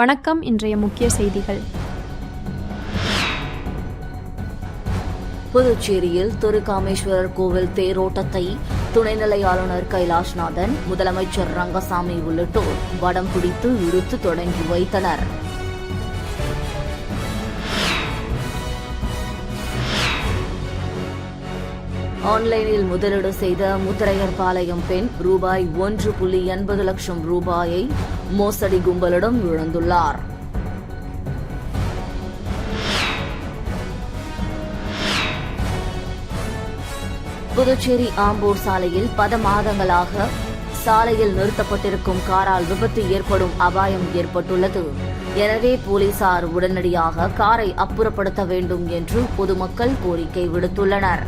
வணக்கம். இன்றைய முக்கிய செய்திகள். புதுச்சேரியில் திருகாமேஸ்வரர் கோவில் தேரோட்டத்தை துணைநிலை ஆளுநர் கைலாஷ்நாதன், முதலமைச்சர் ரங்கசாமி உள்ளிட்டோர் வடம் பிடித்து இழுத்து தொடங்கி வைத்தனர். ஆன்லைனில் முதலீடு செய்த முத்தரையர்பாளையம் பெண் ரூபாய் 1.80 லட்சம் ரூபாயை மோசடி கும்பலிடம் இழந்துள்ளார். புதுச்சேரி ஆம்பூர் சாலையில் பல மாதங்களாக சாலையில் நிறுத்தப்பட்டிருக்கும் காரால் விபத்து ஏற்படும் அபாயம் ஏற்பட்டுள்ளது. எனவே போலீசார் உடனடியாக காரை அப்புறப்படுத்த வேண்டும் என்று பொதுமக்கள் கோரிக்கை விடுத்துள்ளனர்.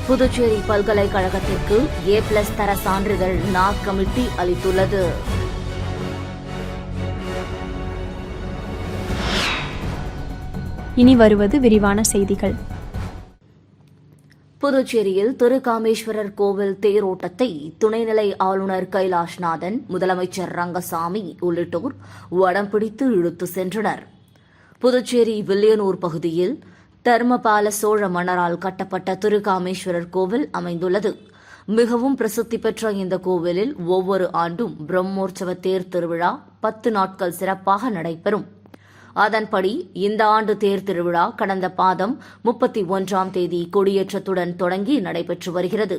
புதுச்சேரி பல்கலைக்கழகத்திற்கு A+ தர சான்றிதழ் நாக் கமிட்டி அளித்துள்ளது. இனி வருவது விரிவான செய்திகள். புதுச்சேரியில் திருகாமேஸ்வரர் கோவில் தேரோட்டத்தை துணைநிலை ஆளுநர் கைலாஷ்நாதன், முதலமைச்சர் ரங்கசாமி உள்ளிட்டோர் வடம் பிடித்து இழுத்து சென்றனர். புதுச்சேரி வில்லியனூர் பகுதியில் தர்மபால சோழ மன்னரால் கட்டப்பட்ட திருகாமேஸ்வரர் கோவில் அமைந்துள்ளது. மிகவும் பிரசித்தி பெற்ற இந்த கோவிலில் ஒவ்வொரு ஆண்டும் பிரம்மோற்சவ தேர் திருவிழா 10 நாட்கள் சிறப்பாக நடைபெறும். அதன்படி இந்த ஆண்டு தேர் திருவிழா கடந்த மாதம் 31ஆம் தேதி கொடியேற்றத்துடன் தொடங்கி நடைபெற்று வருகிறது.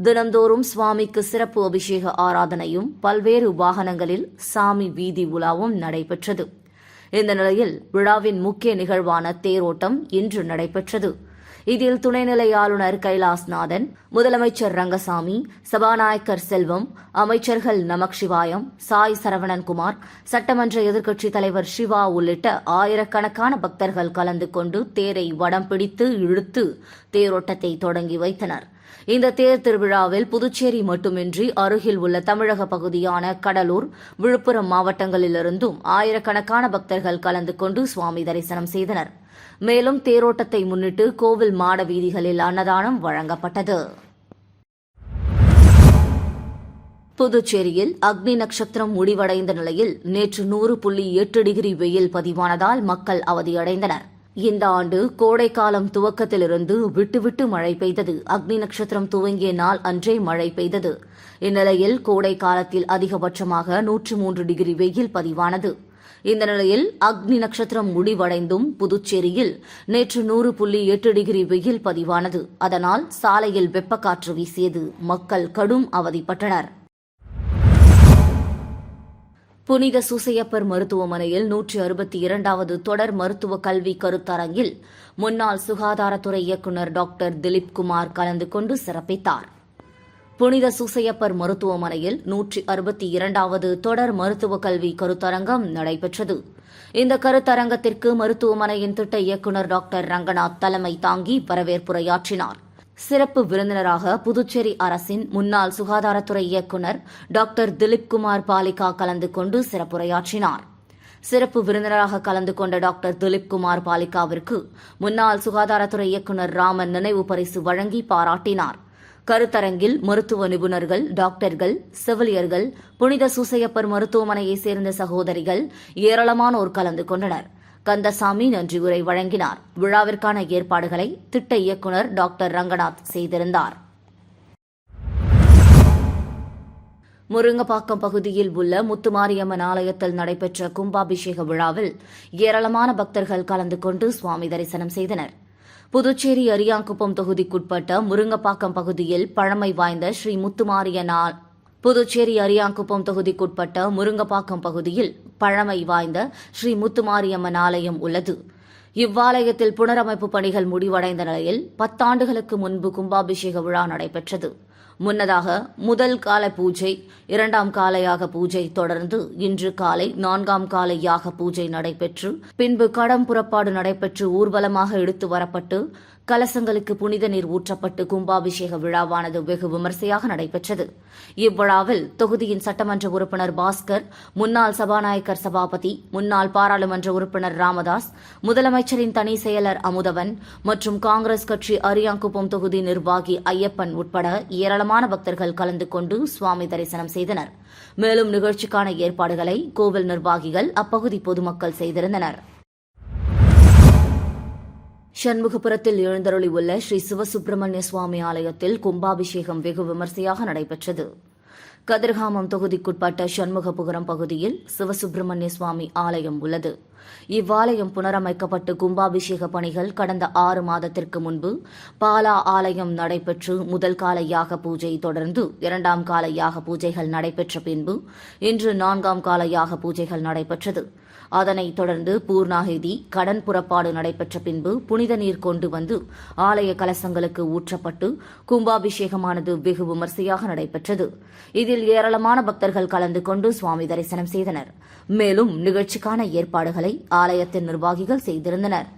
தினந்தோறும் சுவாமிக்கு சிறப்பு அபிஷேக ஆராதனையும் பல்வேறு வாகனங்களில் சாமி வீதி உலாவும் நடைபெற்றது. இந்த நிலையில் விழாவின் முக்கிய நிகழ்வான தேரோட்டம் இன்று நடைபெற்றது. இதில் துணைநிலை ஆளுநர் கைலாஷ்நாதன், முதலமைச்சர் ரங்கசாமி, சபாநாயகர் செல்வம், அமைச்சர்கள் நமச்சிவாயம், சாய் சரவணன்குமார், சட்டமன்ற எதிர்க்கட்சித் தலைவர் சிவா உள்ளிட்ட ஆயிரக்கணக்கான பக்தர்கள் கலந்து கொண்டு தேரை வடம் பிடித்து இழுத்து தேரோட்டத்தை தொடங்கி வைத்தனர். இந்த தேர் திருவிழாவில் புதுச்சேரி மட்டுமின்றி அருகில் உள்ள தமிழக பகுதியான கடலூர், விழுப்புரம் மாவட்டங்களிலிருந்தும் ஆயிரக்கணக்கான பக்தர்கள் கலந்து கொண்டு சுவாமி தரிசனம் செய்தனர். மேலும் தேரோட்டத்தை முன்னிட்டு கோவில் மாட வீதிகளில் அன்னதானம் வழங்கப்பட்டது. புதுச்சேரியில் அக்னி நட்சத்திரம் முடிவடைந்த நிலையில் நேற்று 100.8 டிகிரி வெயில் பதிவானதால் மக்கள் அவதியடைந்தனர். இந்த ஆண்டு கோடைக்காலம் துவக்கத்திலிருந்து விட்டுவிட்டு மழை பெய்தது. அக்னி நட்சத்திரம் துவங்கிய நாள் அன்றே மழை பெய்தது. இந்நிலையில் கோடை காலத்தில் அதிகபட்சமாக 103 டிகிரி வெயில் பதிவானது. இந்த நிலையில் அக்னி நட்சத்திரம் முடிவடைந்தும் புதுச்சேரியில் நேற்று 100.8 டிகிரி வெயில் பதிவானது. அதனால் சாலையில் வெப்பக்காற்று வீசியது. மக்கள் கடும் அவதிப்பட்டனர். புனித சூசையப்பர் மருத்துவமனையில் 162வது தொடர் மருத்துவ கல்வி கருத்தரங்கில் முன்னாள் சுகாதாரத்துறை இயக்குநர் டாக்டர் திலீப்குமார் கலந்து கொண்டு சிறப்பித்தார். புனித சூசையப்பர் மருத்துவமனையில் 162வது தொடர் மருத்துவ கல்வி கருத்தரங்கம் நடைபெற்றது. இந்த கருத்தரங்கத்திற்கு மருத்துவமனையின் திட்ட இயக்குநர் டாக்டர் ரங்கநாத் தலைமை தாங்கி வரவேற்புரையாற்றினார். சிறப்பு விருந்தினராக புதுச்சேரி அரசின் முன்னாள் சுகாதாரத்துறை இயக்குநர் டாக்டர் திலீப்குமார் பாலிகா கலந்து கொண்டு சிறப்புரையாற்றினார். சிறப்பு விருந்தினராக கலந்து கொண்ட டாக்டர் திலீப்குமார் பாலிகாவிற்கு முன்னாள் சுகாதாரத்துறை இயக்குநர் ராமன் நினைவு பரிசு வழங்கி பாராட்டினார். கருத்தரங்கில் மருத்துவ நிபுணர்கள், டாக்டர்கள், செவிலியர்கள், புனித சூசையப்பர் மருத்துவமனையைச் சேர்ந்த சகோதரிகள் ஏராளமானோர் கலந்து கொண்டனர். கந்தசாமி நன்றி உரை வழங்கினார். விழாவிற்கான ஏற்பாடுகளை திட்ட இயக்குநர் டாக்டர் ரங்கநாத் செய்திருந்தார். முருங்கப்பாக்கம் பகுதியில் உள்ள முத்துமாரியம்மன் ஆலயத்தில் நடைபெற்ற கும்பாபிஷேக விழாவில் ஏராளமான பக்தர்கள் கலந்து கொண்டு சுவாமி தரிசனம் செய்தனர். புதுச்சேரி அரியாங்குப்பம் தொகுதிக்குட்பட்ட முருங்கப்பாக்கம் பகுதியில் பழமை வாய்ந்த ஸ்ரீ முத்துமாரியம்மன் புதுச்சேரி அரியாங்குப்பம் தொகுதிக்குட்பட்ட முருங்கப்பாக்கம் பகுதியில் பழமை வாய்ந்த ஸ்ரீ முத்துமாரியம்மன் ஆலயம் உள்ளது. இவ்வாலயத்தில் புனரமைப்பு பணிகள் முடிவடைந்த நிலையில் 10 ஆண்டுகளுக்கு முன்பு கும்பாபிஷேக விழா நடைபெற்றது. முன்னதாக முதல் கால பூஜை, 2ஆம் கால யாக பூஜை தொடர்ந்து இன்று காலை 4ஆம் கால யாக பூஜை நடைபெற்று பின்பு கடம் புறப்பாடு நடைபெற்று ஊர்வலமாக எடுத்து வரப்பட்டு கலசங்களுக்கு புனித நீர் ஊற்றப்பட்டு கும்பாபிஷேக விழாவானது வெகு விமர்சையாக நடைபெற்றது. இவ்விழாவில் தொகுதியின் சட்டமன்ற உறுப்பினர் பாஸ்கர், முன்னாள் சபாநாயகர் சபாபதி, முன்னாள் பாராளுமன்ற உறுப்பினர் ராமதாஸ், முதலமைச்சரின் தனி செயலர் அமுதவன் மற்றும் காங்கிரஸ் கட்சி அரியாங்குப்பம் தொகுதி நிர்வாகி ஐயப்பன் உட்பட ஏராளமான பக்தர்கள் கலந்து கொண்டு சுவாமி தரிசனம் செய்தனர். மேலும் நிகழ்ச்சிக்கான ஏற்பாடுகளை கோவில் நிர்வாகிகள் அப்பகுதி பொதுமக்கள் செய்திருந்தனர். சண்முகபுரத்தில் எழுந்தருளி உள்ள ஸ்ரீ சிவசுப்பிரமணிய சுவாமி ஆலயத்தில் கும்பாபிஷேகம் வெகு விமர்சையாக நடைபெற்றது. கதிர்காமம் தொகுதிக்குட்பட்ட சண்முகபுரம் பகுதியில் சிவசுப்பிரமணிய சுவாமி ஆலயம் உள்ளது. இவ்வாலயம் புனரமைக்கப்பட்டு கும்பாபிஷேக பணிகள் கடந்த 6 மாதத்திற்கு முன்பு பாலா ஆலயம் நடைபெற்று முதல் கால யாக பூஜை தொடர்ந்து 2ஆம் கால யாக பூஜைகள் நடைபெற்ற பின்பு இன்று 4ஆம் கால யாக பூஜைகள் நடைபெற்றது. அதனைத் தொடர்ந்து பூர்ணாகிதி கடன் புறப்பாடு நடைபெற்ற பின்பு புனித நீர் கொண்டு வந்து ஆலய கலசங்களுக்கு ஊற்றப்பட்டு கும்பாபிஷேகமானது வெகு விமர்சையாக நடைபெற்றது. இதில் ஏராளமான பக்தர்கள் கலந்து கொண்டு சுவாமி தரிசனம் செய்தனர். மேலும் நிகழ்ச்சிக்கான ஏற்பாடுகளை ஆலயத்தின் நிர்வாகிகள் செய்திருந்தனர்.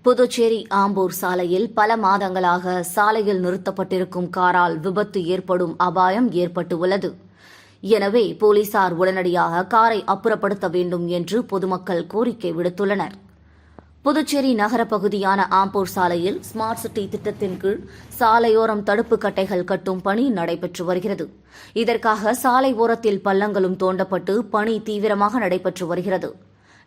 புதுச்சேரி ஆம்பூர் சாலையில் பல மாதங்களாக சாலையில் நிறுத்தப்பட்டிருக்கும் காரால் விபத்து ஏற்படும் அபாயம் ஏற்பட்டுள்ளது. எனவே போலீசார் உடனடியாக காரை அப்புறப்படுத்த வேண்டும் என்று பொதுமக்கள் கோரிக்கை விடுத்துள்ளனர். புதுச்சேரி நகர பகுதியான ஆம்பூர் சாலையில் ஸ்மார்ட் சிட்டி திட்டத்தின் கீழ் சாலையோரம் தடுப்பு கட்டைகள் கட்டும் பணி நடைபெற்று வருகிறது. இதற்காக சாலை ஓரத்தில் பள்ளங்களும் தோண்டப்பட்டு பணி தீவிரமாக நடைபெற்று வருகிறது.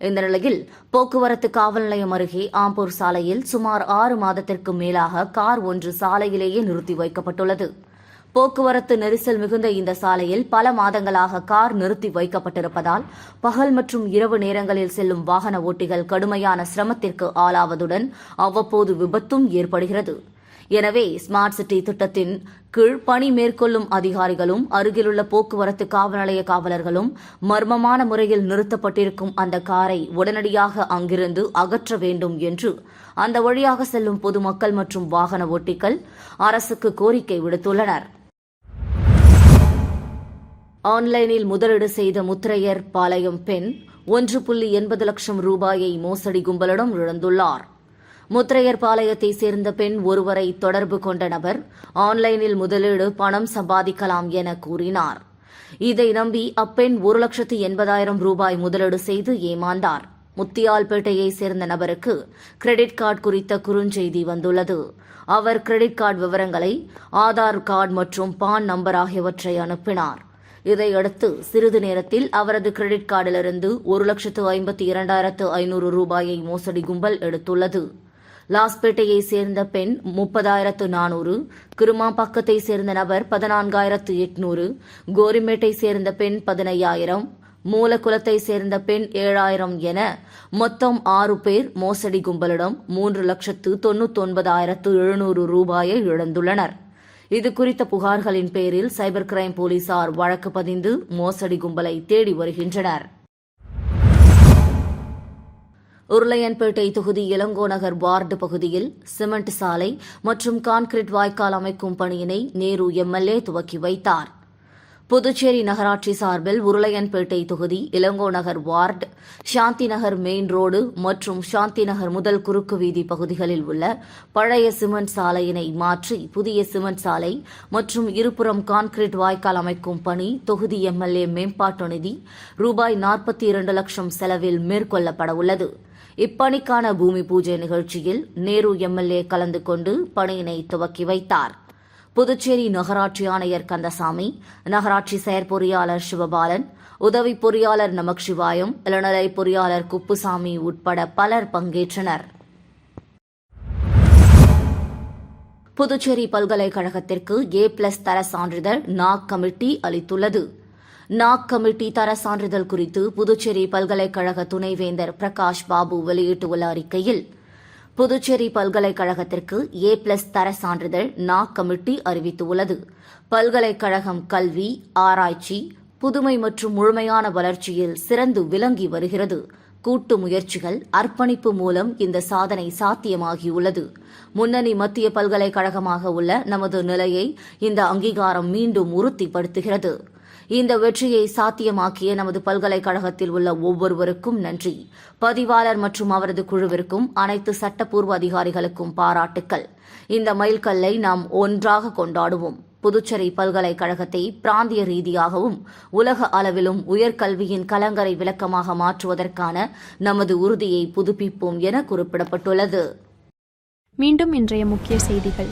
இந்த நிலையில் போக்குவரத்து காவல் நிலையம் அருகே ஆம்பூர் சாலையில் சுமார் 6 மாதத்திற்கு மேலாக கார் ஒன்று சாலையிலேயே நிறுத்தி வைக்கப்பட்டுள்ளது. போக்குவரத்து நெரிசல் மிகுந்த இந்த சாலையில் பல மாதங்களாக கார் நிறுத்தி வைக்கப்பட்டிருப்பதால் பகல் மற்றும் இரவு நேரங்களில் செல்லும் வாகன ஓட்டிகள் கடுமையான சிரமத்திற்கு ஆளாவதுடன் அவ்வப்போது விபத்தும் ஏற்படுகிறது. எனவே ஸ்மார்ட் சிட்டி திட்டத்தின் கீழ் பணி மேற்கொள்ளும் அதிகாரிகளும் அருகிலுள்ள போக்குவரத்து காவல் நிலைய காவலர்களும் மர்மமான முறையில் நிறுத்தப்பட்டிருக்கும் அந்த காரை உடனடியாக அங்கிருந்து அகற்ற வேண்டும் என்று அந்த வழியாக செல்லும் பொதுமக்கள் மற்றும் வாகன ஓட்டிகள் அரசுக்கு கோரிக்கை விடுத்துள்ளனர். ஆன்லைனில் முதலீடு செய்த முத்திரையர் பாளையம் பெண் 1.80 லட்சம் ரூபாயை மோசடி கும்பலிடம் இழந்துள்ளார். முத்திரையர் பாளையத்தை சேர்ந்த பெண் ஒருவரை தொடர்பு கொண்ட நபர் ஆன்லைனில் முதலீடு பணம் சம்பாதிக்கலாம் என கூறினார். இதை நம்பி அப்பெண் 1,80,000 ரூபாய் முதலீடு செய்து ஏமாந்தார். முத்தியால்பேட்டையை சேர்ந்த நபருக்கு கிரெடிட் கார்டு குறித்த குறுஞ்செய்தி வந்துள்ளது. அவர் கிரெடிட் கார்டு விவரங்களை ஆதார் கார்டு மற்றும் பான் நம்பர் ஆகியவற்றை அனுப்பினார். இதையடுத்து சிறிது நேரத்தில் அவரது கிரெடிட் கார்டிலிருந்து 1,52,500 ரூபாயை மோசடி கும்பல் எடுத்துள்ளது. லாஸ்பேட்டையை சேர்ந்த பெண் 30,400, கிருமாம்பக்கத்தை சேர்ந்த நபர் 14,800, கோரிமேட்டை சேர்ந்த பெண் 15,000, மூலக்குளத்தை சேர்ந்த பெண் 7,000 என மொத்தம் 6 பேர் மோசடி கும்பலிடம் 3,99,700 ரூபாயை இழந்துள்ளனர். இதுகுறித்த புகார்களின் பேரில் சைபர் கிரைம் போலீசார் வழக்கு பதிந்து மோசடி கும்பலை தேடி வருகின்றனர். உருளையன்பேட்டை தொகுதி இளங்கோநகர் வார்டு பகுதியில் சிமெண்ட் சாலை மற்றும் கான்கிரீட் வாய்க்கால் அமைக்கும் பணியினை நேரு எம்எல்ஏ துவக்கி வைத்தார். புதுச்சேரி நகராட்சி சார்பில் உருளையன்பேட்டை தொகுதி இளங்கோநகர் வார்டு, சாந்தி நகர் மெயின் ரோடு மற்றும் சாந்தி நகர் முதல் குறுக்கு வீதி பகுதிகளில் உள்ள பழைய சிமெண்ட் சாலையினை மாற்றி புதிய சிமெண்ட் சாலை மற்றும் இருபுறம் கான்கிரீட் வாய்க்கால் அமைக்கும் பணி தொகுதி எம்எல்ஏ மேம்பாட்டு நிதி ரூபாய் 42 லட்சம் செலவில் மேற்கொள்ளப்பட உள்ளது. இப்பணிக்கான பூமி பூஜை நிகழ்ச்சியில் நேரு எம்எல்ஏ கலந்து கொண்டு பணியினை துவக்கி வைத்தார். புதுச்சேரி நகராட்சி ஆணையர் கந்தசாமி, நகராட்சி செயற்பொறியாளர் சிவபாலன், உதவி பொறியாளர் நமச்சிவாயம், இளநிலை பொறியாளர் குப்புசாமி உட்பட பலர் பங்கேற்றனர். புதுச்சேரி பல்கலைக்கழகத்திற்கு A+ தர சான்றிதழ் நாக் கமிட்டி அளித்துள்ளது. நாக் கமிட்டி தர சான்றிதழ் குறித்து புதுச்சேரி பல்கலைக்கழக துணைவேந்தர் பிரகாஷ் பாபு வெளியிட்டுள்ள அறிக்கையில், புதுச்சேரி பல்கலைக்கழகத்திற்கு A+ தர சான்றிதழ் நாக் கமிட்டி அறிவித்துள்ளது. பல்கலைக்கழகம் கல்வி, ஆராய்ச்சி, புதுமை மற்றும் முழுமையான வளர்ச்சியில் சிறந்து விளங்கி வருகிறது. கூட்டு முயற்சிகள், அர்ப்பணிப்பு மூலம் இந்த சாதனை சாத்தியமாகியுள்ளது. முன்னணி மத்திய பல்கலைக்கழகமாக உள்ள நமது நிலையை இந்த அங்கீகாரம் மீண்டும் உறுதிப்படுத்துகிறது. இந்த வெற்றியை சாத்தியமாக்கிய நமது பல்கலைக்கழகத்தில் உள்ள ஒவ்வொருவருக்கும் நன்றி. பதிவாளர் மற்றும் அவரது குழுவிற்கும் அனைத்து சட்டப்பூர்வ அதிகாரிகளுக்கும் பாராட்டுக்கள். இந்த மைல்கல்லை நாம் ஒன்றாக கொண்டாடுவோம். புதுச்சேரி பல்கலைக்கழகத்தை பிராந்திய ரீதியாகவும் உலக அளவிலும் உயர்கல்வியின் கலங்கரை விளக்கமாக மாற்றுவதற்கான நமது உறுதியை புதுப்பிப்போம் என குறிப்பிடப்பட்டுள்ளது. மீண்டும் இன்றைய முக்கிய செய்திகள்.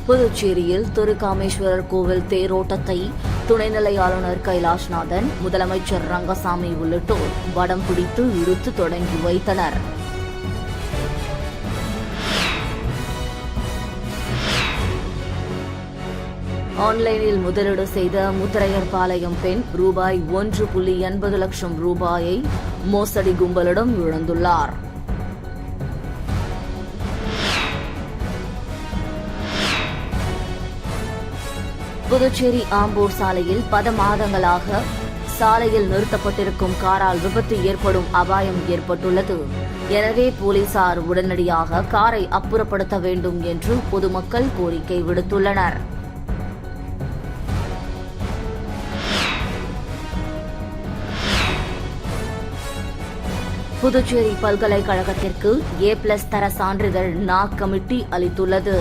புதுச்சேரியில் திருக்காமேஸ்வரர் கோவில் தேரோட்டத்தை துணைநிலை ஆளுநர் கைலாஷ்நாதன், முதலமைச்சர் ரங்கசாமி உள்ளிட்டோர் வடம் பிடித்து இழுத்து தொடங்கி வைத்தனர். ஆன்லைனில் முதலீடு செய்த முத்திரையர்பாளையம் பெண் ரூபாய் 1.80 லட்சம் ரூபாயை மோசடி கும்பலிடம் இழந்துள்ளார். புதுச்சேரி ஆம்பூர் சாலையில் பல மாதங்களாக சாலையில் நிறுத்தப்பட்டிருக்கும் காரால் விபத்து ஏற்படும் அபாயம் ஏற்பட்டுள்ளது. எனவே போலீசார் உடனடியாக காரை அப்புறப்படுத்த வேண்டும் என்று பொதுமக்கள் கோரிக்கை விடுத்துள்ளனர். புதுச்சேரி பல்கலைக்கழகத்திற்கு A+ தர சான்றிதழ் NAAC கமிட்டி அளித்துள்ளது.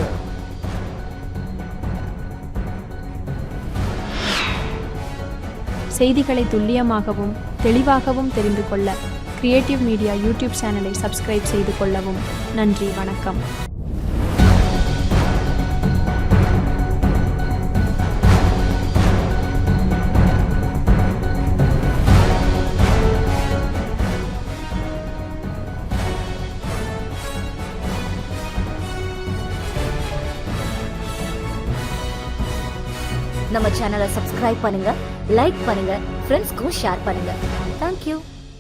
செய்திகளை துல்லியமாகவும் தெளிவாகவும் தெரிந்து கொள்ள கிரியேட்டிவ் மீடியா யூடியூப் சேனலை சப்ஸ்கிரைப் செய்து கொள்ளவும். நன்றி, வணக்கம். நம்ம சேனலை சப்ஸ்கிரைப் பண்ணுங்க, லைக் பண்ணுங்க, ஃப்ரெண்ட்ஸ்க்கும் ஷேர் பண்ணுங்க. தேங்க்யூ.